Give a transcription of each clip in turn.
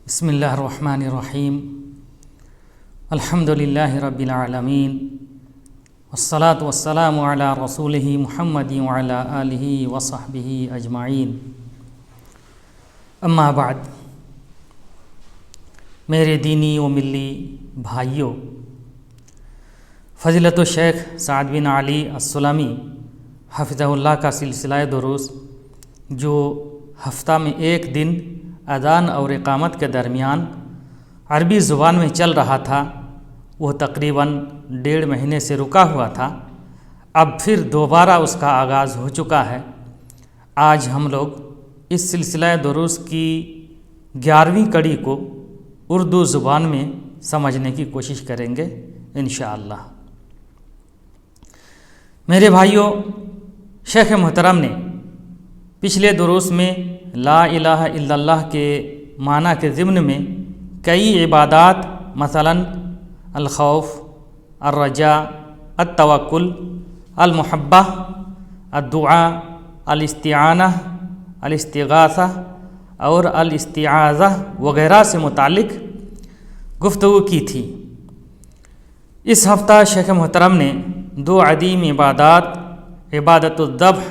بسم اللہ الرحمن الرحیم الحمد للہ رب العالمین والصلاة والسلام علی رسولہ محمد وعلی آلہ وصحبہ اجمعین اما بعد۔ میرے دینی و ملی بھائیوں، فضیلت الشیخ سعد بن علی السلمی حفظہ اللہ کا سلسلہ دروس جو ہفتہ میں ایک دن اذان اور اقامت کے درمیان عربی زبان میں چل رہا تھا، وہ تقریباً 1.5 مہینے سے رکا ہوا تھا۔ اب پھر دوبارہ اس کا آغاز ہو چکا ہے۔ آج ہم لوگ اس سلسلہ دروس کی 11ویں کڑی کو اردو زبان میں سمجھنے کی کوشش کریں گے انشاءاللہ۔ میرے بھائیوں، شیخ محترم نے پچھلے دروس میں لا الہ الا اللہ کے معنی کے ضمن میں کئی عبادات مثلا الخوف، الرجاء، التوکل، المحبہ، الدعاء، الاستعانہ، الاستغاثہ اور الاستعاذہ وغیرہ سے متعلق گفتگو کی تھی۔ اس ہفتہ شیخ محترم نے 2 عظیم عبادات، عبادت الذبح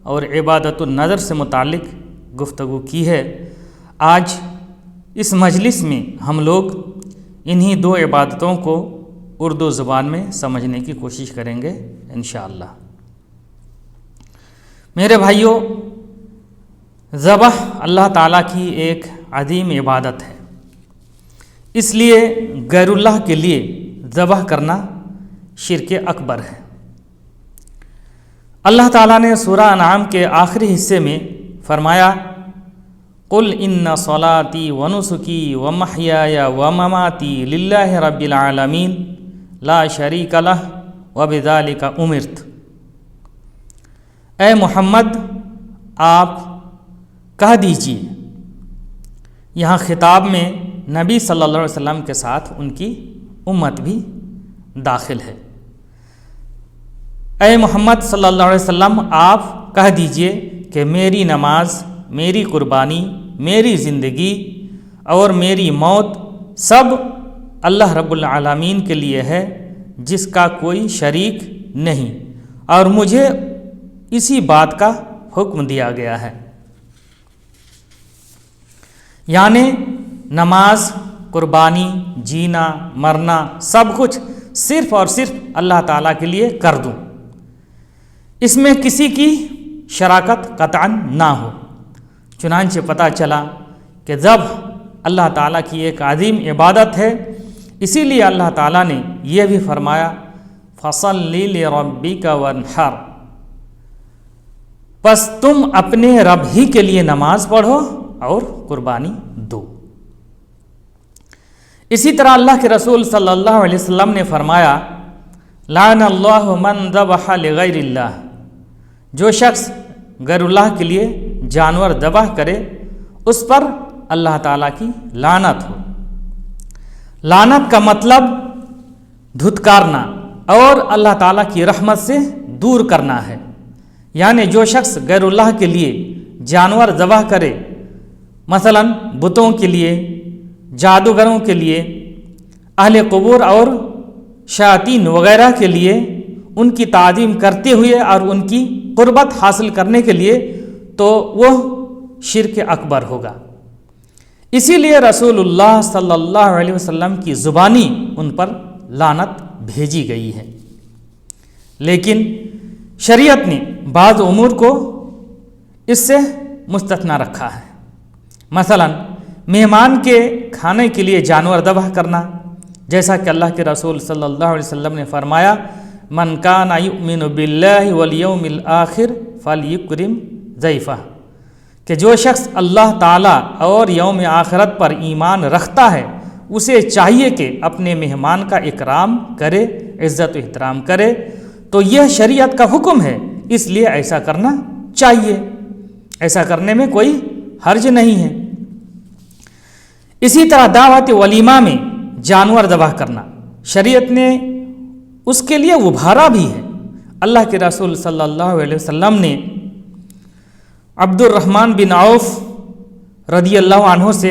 اور عبادت النذر سے متعلق گفتگو کی ہے۔ آج اس مجلس میں ہم لوگ انہی 2 عبادتوں کو اردو زبان میں سمجھنے کی کوشش کریں گے انشاءاللہ۔ میرے بھائیوں، ذبح اللہ تعالیٰ کی ایک عظیم عبادت ہے، اس لیے غیر اللہ کے لیے ذبح کرنا شرک اکبر ہے۔ اللہ تعالیٰ نے سورہ انعام کے آخری حصے میں فرمایا، قل ان صلاتی ونسکی ومحیای ومماتی للہ رب العالمین لا شریک لہ وبذالک امرت۔ اے محمد، آپ کہہ دیجئے، یہاں خطاب میں نبی صلی اللہ علیہ وسلم کے ساتھ ان کی امت بھی داخل ہے۔ اے محمد صلی اللہ علیہ وسلم، آپ کہہ دیجئے کہ میری نماز، میری قربانی، میری زندگی اور میری موت سب اللہ رب العالمین کے لیے ہے، جس کا کوئی شریک نہیں، اور مجھے اسی بات کا حکم دیا گیا ہے۔ یعنی نماز، قربانی، جینا، مرنا، سب کچھ صرف اور صرف اللہ تعالیٰ کے لیے کر دوں، اس میں کسی کی شراکت قطعاً نہ ہو۔ چنانچہ پتہ چلا کہ ذبح اللہ تعالیٰ کی ایک عظیم عبادت ہے، اسی لیے اللہ تعالیٰ نے یہ بھی فرمایا، فَصَلِّ لِرَبِّكَ وَانْحَرْ، پس تم اپنے رب ہی کے لیے نماز پڑھو اور قربانی دو۔ اسی طرح اللہ کے رسول صلی اللہ علیہ وسلم نے فرمایا، لعن اللہ من ذبح لغیر اللہ، جو شخص غیر اللہ کے لیے جانور ذبح کرے اس پر اللہ تعالیٰ کی لعنت ہو۔ لعنت کا مطلب دھتکارنا اور اللہ تعالیٰ کی رحمت سے دور کرنا ہے۔ یعنی جو شخص غیر اللہ کے لیے جانور ذبح کرے، مثلا بتوں کے لیے، جادوگروں کے لیے، اہل قبور اور شیاطین وغیرہ کے لیے ان کی تعظیم کرتے ہوئے اور ان کی قربت حاصل کرنے کے لیے، تو وہ شرک اکبر ہوگا۔ اسی لیے رسول اللہ صلی اللہ علیہ وسلم کی زبانی ان پر لعنت بھیجی گئی ہے۔ لیکن شریعت نے بعض امور کو اس سے مستثنی رکھا ہے، مثلا مہمان کے کھانے کے لیے جانور ذبح کرنا، جیسا کہ اللہ کے رسول صلی اللہ علیہ وسلم نے فرمایا، من کان یؤمن باللہ والیوم الآخر فلیکرم ضیفہ، کہ جو شخص اللہ تعالیٰ اور یوم آخرت پر ایمان رکھتا ہے اسے چاہیے کہ اپنے مہمان کا اکرام کرے، عزت و احترام کرے۔ تو یہ شریعت کا حکم ہے، اس لیے ایسا کرنا چاہیے، ایسا کرنے میں کوئی حرج نہیں ہے۔ اسی طرح دعوت ولیمہ میں جانور ذبح کرنا شریعت نے اس کے لیے ابھارا بھی ہے۔ اللہ کے رسول صلی اللہ علیہ وسلم نے عبد الرحمن بن عوف رضی اللہ عنہ سے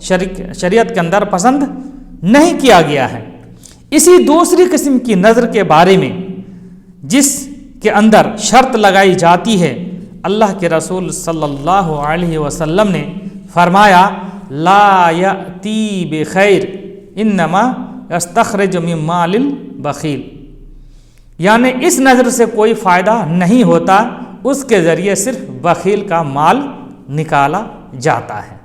شریعت کے اندر پسند نہیں کیا گیا ہے۔ اسی دوسری قسم کی نظر کے بارے میں جس کے اندر شرط لگائی جاتی ہے، اللہ کے رسول صلی اللہ علیہ وسلم نے فرمایا لا یأتی بخیر انما یستخرج من مال البخیل، یعنی اس نظر سے کوئی فائدہ نہیں ہوتا، اس کے ذریعے صرف بخیل کا مال نکالا جاتا ہے۔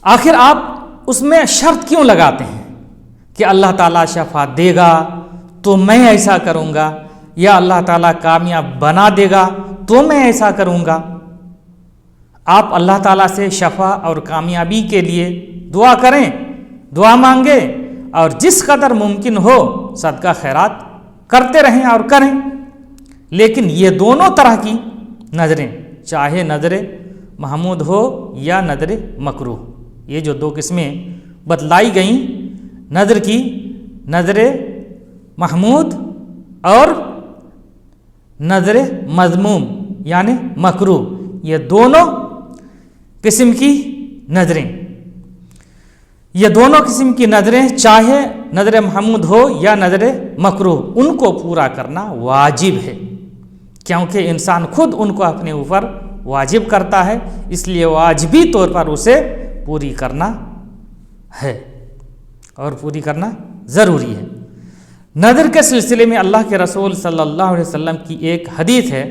آخر آپ اس میں شرط کیوں لگاتے ہیں کہ اللہ تعالیٰ شفا دے گا تو میں ایسا کروں گا، یا اللہ تعالیٰ کامیاب بنا دے گا تو میں ایسا کروں گا؟ آپ اللہ تعالیٰ سے شفا اور کامیابی کے لیے دعا کریں، دعا مانگیں، اور جس قدر ممکن ہو صدقہ خیرات کرتے رہیں اور کریں۔ لیکن یہ دونوں طرح کی نظریں، چاہے نظر محمود ہو یا نظر مکروہ، یہ جو دو قسمیں بتلائی گئیں نظر کی، نظر محمود اور نظر مذموم یعنی مکروہ، یہ دونوں قسم کی نظریں، یہ دونوں قسم کی نظریں چاہے نظر محمود ہو یا نظر مکروہ، ان کو پورا کرنا واجب ہے، کیونکہ انسان خود ان کو اپنے اوپر واجب کرتا ہے، اس لیے واجبی طور پر اسے پوری کرنا ہے اور پوری کرنا ضروری ہے۔ نظر کے سلسلے میں اللہ کے رسول صلی اللہ علیہ وسلم کی ایک حدیث ہے،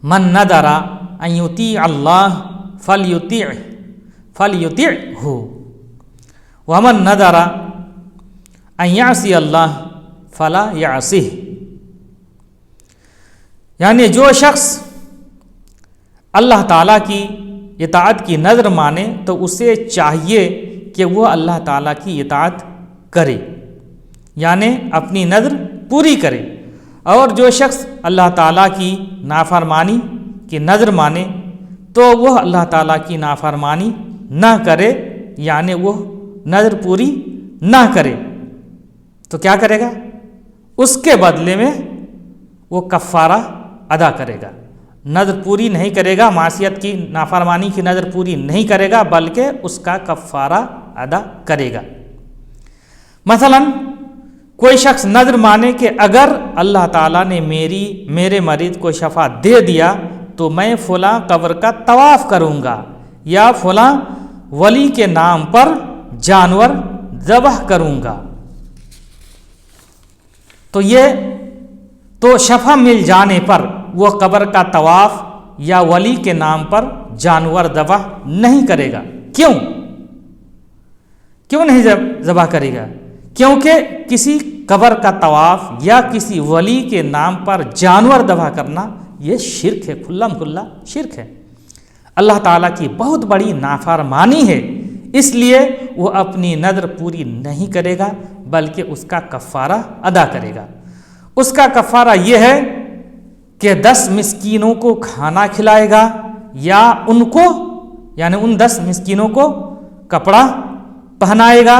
من نذر ان یطیع اللہ فلیطعہ ومن نذر ان یعصی اللہ فلا یعصہ، یعنی جو شخص اللہ تعالیٰ کی اطاعت کی نذر مانے تو اسے چاہیے کہ وہ اللہ تعالیٰ کی اطاعت کرے، یعنی اپنی نذر پوری کرے، اور جو شخص اللہ تعالیٰ کی نافرمانی کی نذر مانے تو وہ اللہ تعالیٰ کی نافرمانی نہ کرے، یعنی وہ نذر پوری نہ کرے، تو کیا کرے گا؟ اس کے بدلے میں وہ کفارہ ادا کرے گا۔ نذر پوری نہیں کرے گا، معصیت کی نافرمانی کی نذر پوری نہیں کرے گا، بلکہ اس کا کفارہ ادا کرے گا۔ مثلا کوئی شخص نذر مانے کہ اگر اللہ تعالیٰ نے میرے مریض کو شفا دے دیا تو میں فلاں قبر کا طواف کروں گا، یا فلاں ولی کے نام پر جانور ذبح کروں گا، تو شفا مل جانے پر وہ قبر کا طواف یا ولی کے نام پر جانور ذبح نہیں کرے گا۔ کیوں نہیں ذبح کرے گا؟ کیونکہ کسی قبر کا طواف یا کسی ولی کے نام پر جانور ذبح کرنا یہ شرک ہے، کھلم کھلا شرک ہے، اللہ تعالیٰ کی بہت بڑی نافرمانی ہے، اس لیے وہ اپنی نذر پوری نہیں کرے گا بلکہ اس کا کفارہ ادا کرے گا۔ اس کا کفارہ یہ ہے کہ 10 مسکینوں کو کھانا کھلائے گا، یا ان کو یعنی ان 10 مسکینوں کو کپڑا پہنائے گا،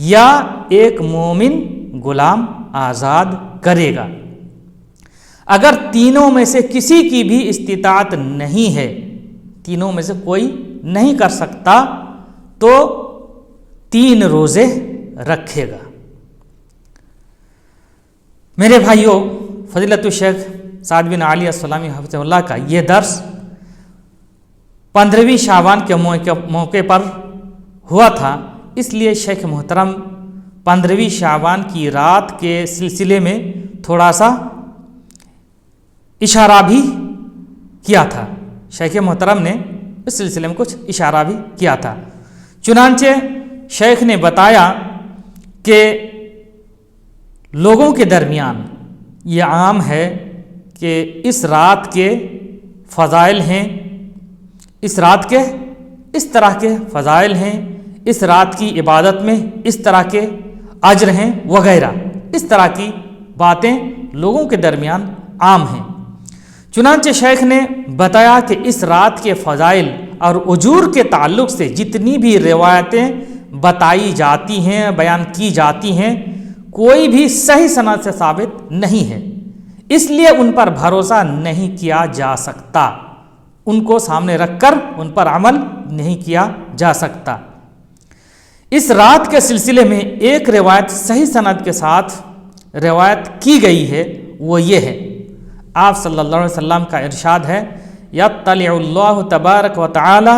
یا ایک مومن غلام آزاد کرے گا۔ اگر تینوں میں سے کسی کی بھی استطاعت نہیں ہے، تینوں میں سے کوئی نہیں کر سکتا، تو 3 روزے رکھے گا۔ میرے بھائیوں، فضیلت الشیخ سعد بن علی السلامی حفظہ اللہ کا یہ درس 15ویں شعبان کے موقع پر ہوا تھا، اس لیے شیخ محترم 15ویں شعبان کی رات کے سلسلے میں تھوڑا سا اشارہ بھی کیا تھا، شیخ محترم نے اس سلسلے میں کچھ اشارہ بھی کیا تھا۔ چنانچہ شیخ نے بتایا کہ لوگوں کے درمیان یہ عام ہے کہ اس رات کے فضائل ہیں، اس رات کے اس طرح کے فضائل ہیں، اس رات کی عبادت میں اس طرح کے اجر ہیں وغیرہ، اس طرح کی باتیں لوگوں کے درمیان عام ہیں۔ چنانچہ شیخ نے بتایا کہ اس رات کے فضائل اور اجور کے تعلق سے جتنی بھی روایتیں بتائی جاتی ہیں، بیان کی جاتی ہیں، کوئی بھی صحیح سند سے ثابت نہیں ہے، اس لیے ان پر بھروسہ نہیں کیا جا سکتا، ان کو سامنے رکھ کر ان پر عمل نہیں کیا جا سکتا۔ اس رات کے سلسلے میں ایک روایت صحیح سند کے ساتھ روایت کی گئی ہے، وہ یہ ہے، آپ صلی اللہ علیہ وسلم کا ارشاد ہے، یطلع اللہ تبارک و تعالی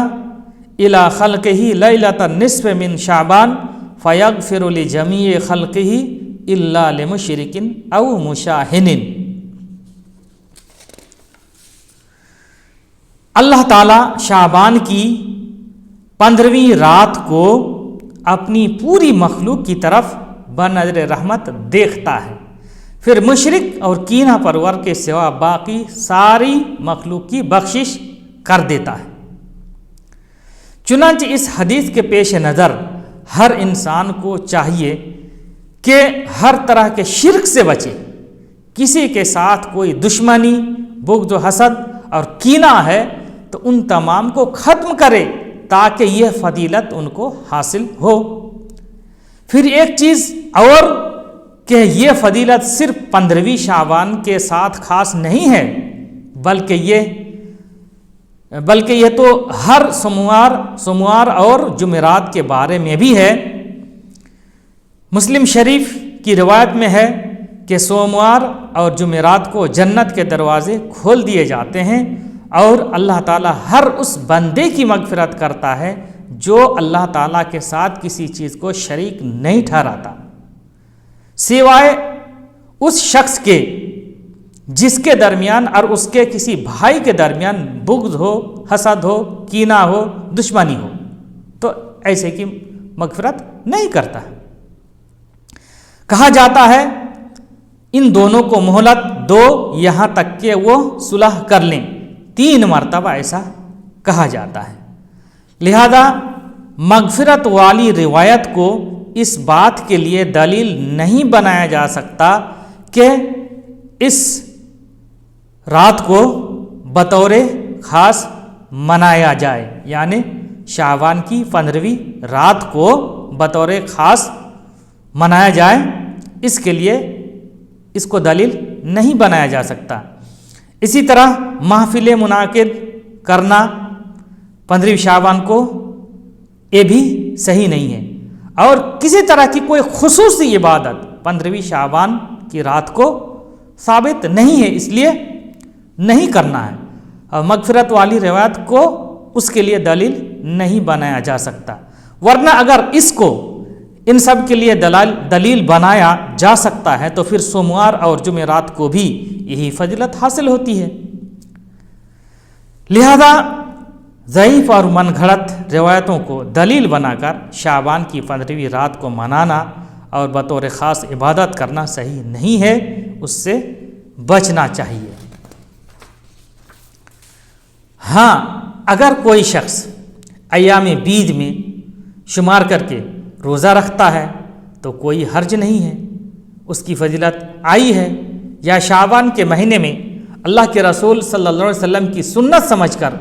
الی خلقہ لیلۃ النصف من شعبان فیغفر لجمیع خلقہ الا لمشرک او مشاہن۔ اللہ تعالیٰ شعبان کی 15ویں رات کو اپنی پوری مخلوق کی طرف بنظر رحمت دیکھتا ہے، پھر مشرک اور کینہ پرور کے سوا باقی ساری مخلوق کی بخشش کر دیتا ہے۔ چنانچہ اس حدیث کے پیش نظر ہر انسان کو چاہیے کہ ہر طرح کے شرک سے بچے، کسی کے ساتھ کوئی دشمنی، بغض و حسد اور کینہ ہے تو ان تمام کو ختم کرے تاکہ یہ فضیلت ان کو حاصل ہو۔ پھر ایک چیز اور کہ یہ فضیلت صرف 15ویں شعبان کے ساتھ خاص نہیں ہے، بلکہ یہ تو ہر سوموار اور جمعرات کے بارے میں بھی ہے۔ مسلم شریف کی روایت میں ہے کہ سوموار اور جمعرات کو جنت کے دروازے کھول دیے جاتے ہیں اور اللہ تعالیٰ ہر اس بندے کی مغفرت کرتا ہے جو اللہ تعالیٰ کے ساتھ کسی چیز کو شریک نہیں ٹھہراتا، سوائے اس شخص کے جس کے درمیان اور اس کے کسی بھائی کے درمیان بغض ہو، حسد ہو، کینہ ہو، دشمنی ہو، تو ایسے کی مغفرت نہیں کرتا۔ کہا جاتا ہے ان دونوں کو مہلت دو یہاں تک کہ وہ صلح کر لیں، 3 مرتبہ ایسا کہا جاتا ہے۔ لہذا مغفرت والی روایت کو اس بات کے لیے دلیل نہیں بنایا جا سکتا کہ اس رات کو بطور خاص منایا جائے، یعنی شعبان کی 15ویں رات کو بطور خاص منایا جائے، اس کے لیے اس کو دلیل نہیں بنایا جا سکتا۔ اسی طرح محفل منعقد کرنا 15ویں شعبان کو یہ بھی صحیح نہیں ہے، اور کسی طرح کی کوئی خصوصی عبادت 15ویں شعبان کی رات کو ثابت نہیں ہے، اس لیے نہیں کرنا ہے، اور مغفرت والی روایت کو اس کے لیے دلیل نہیں بنایا جا سکتا۔ ورنہ اگر اس کو ان سب کے لیے دلیل بنایا جا سکتا ہے تو پھر سوموار اور جمعرات کو بھی یہی فضیلت حاصل ہوتی ہے۔ لہذا ضعیف اور من گھڑت روایتوں کو دلیل بنا کر شعبان کی 15ویں رات کو منانا اور بطور خاص عبادت کرنا صحیح نہیں ہے، اس سے بچنا چاہیے۔ ہاں، اگر کوئی شخص ایام بیج میں شمار کر کے روزہ رکھتا ہے تو کوئی حرج نہیں ہے، اس کی فضیلت آئی ہے، یا شعبان کے مہینے میں اللہ کے رسول صلی اللہ علیہ وسلم کی سنت سمجھ کر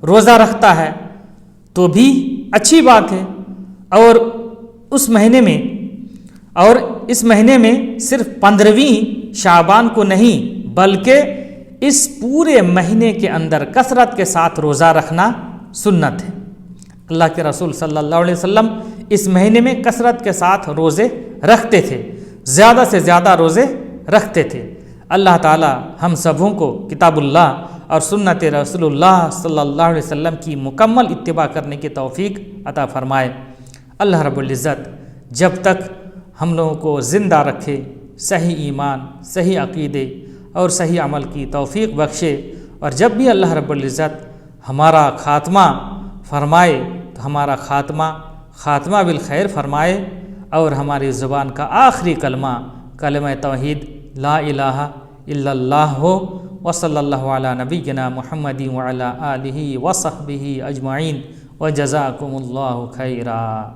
روزہ رکھتا ہے تو بھی اچھی بات ہے، اور اس مہینے میں صرف 15ویں شعبان کو نہیں بلکہ اس پورے مہینے کے اندر کثرت کے ساتھ روزہ رکھنا سنت ہے۔ اللہ کے رسول صلی اللہ علیہ وسلم اس مہینے میں کثرت کے ساتھ روزے رکھتے تھے، زیادہ سے زیادہ روزے رکھتے تھے۔ اللہ تعالی ہم سبوں کو کتاب اللہ اور سنت رسول اللہ صلی اللہ علیہ وسلم کی مکمل اتباع کرنے کی توفیق عطا فرمائے۔ اللہ رب العزت جب تک ہم لوگوں کو زندہ رکھے، صحیح ایمان، صحیح عقیدے اور صحیح عمل کی توفیق بخشے، اور جب بھی اللہ رب العزت ہمارا خاتمہ فرمائے تو ہمارا خاتمہ بالخیر فرمائے، اور ہماری زبان کا آخری کلمہ توحید لا الہ الا اللہ ہو۔ وصلی اللہ علی نبینا محمد وعلی آلہ وصحبہ اجمعین وجزاکم اللہ خیرا۔